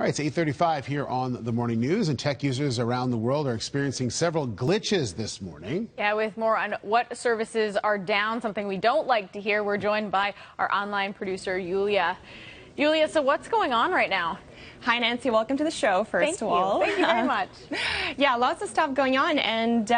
All right, it's 8:35 here on the Morning News, and tech users around the world are experiencing several glitches this morning. Yeah, with more on what services are down, something we don't like to hear, we're joined by our online producer, Yuliya. Yuliya, so what's going on right now? Hi, Nancy. Welcome to the show, first of all. Thank you very much. Yeah, lots of stuff going on, and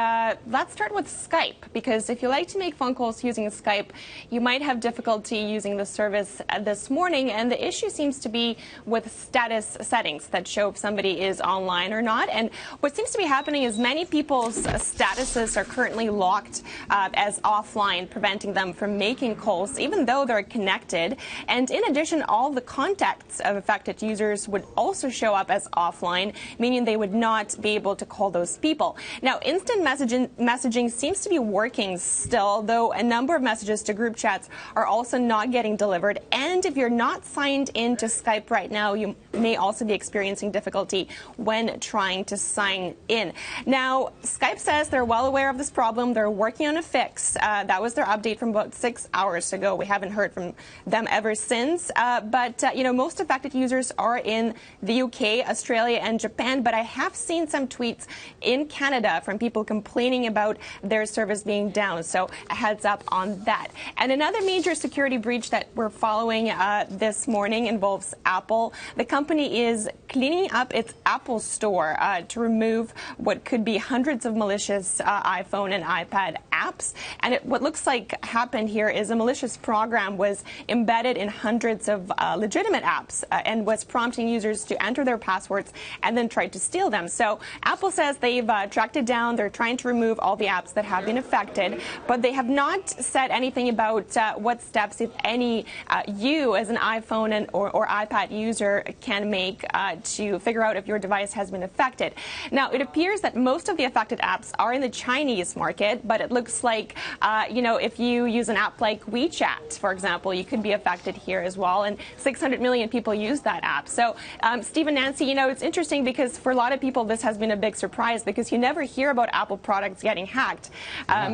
let's start with Skype, because if you like to make phone calls using Skype, you might have difficulty using the service this morning, and the issue seems to be with status settings that show if somebody is online or not. And what seems to be happening is many people's statuses are currently locked as offline, preventing them from making calls, even though they're connected. And in addition, all the contacts of affected users would also show up as offline, meaning they would not be able to call those people. Now, instant messaging seems to be working still, though a number of messages to group chats are also not getting delivered. And if you're not signed into Skype right now, you may also be experiencing difficulty when trying to sign in. Now, Skype says they're well aware of this problem. They're working on a fix. That was their update from about 6 hours ago. We haven't heard from them ever since. But most affected users are in the UK, Australia, and Japan, but I have seen some tweets in Canada from people complaining about their service being down, so a heads up on that. And another major security breach that we're following this morning involves Apple. The company is cleaning up its Apple Store to remove what could be hundreds of malicious iPhone and iPad apps. And what looks like happened here is a malicious program was embedded in hundreds of legitimate apps and was prompting users to enter their passwords and then try to steal them. So Apple says they've tracked it down. They're trying to remove all the apps that have been affected, but they have not said anything about what steps, if any, you as an iPhone or iPad user can make to figure out if your device has been affected. Now, it appears that most of the affected apps are in the Chinese market, but it looks like, if you use an app like WeChat, for example, you could be affected here as well, and 600 million people use that app. So, Steve and Nancy, it's interesting because for a lot of people this has been a big surprise because you never hear about Apple products getting hacked.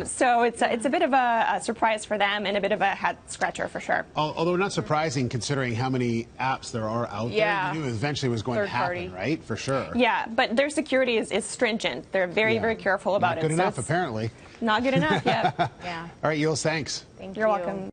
So it's a bit of a surprise for them and a bit of a head scratcher for sure. Although not surprising considering how many apps there are out there. You knew eventually it was going to happen, right? For sure. Yeah, but their security is stringent. They're very, very careful about it. Not good enough, apparently. Not good enough, yeah. All right, Yules, thanks. Thank you. You're welcome.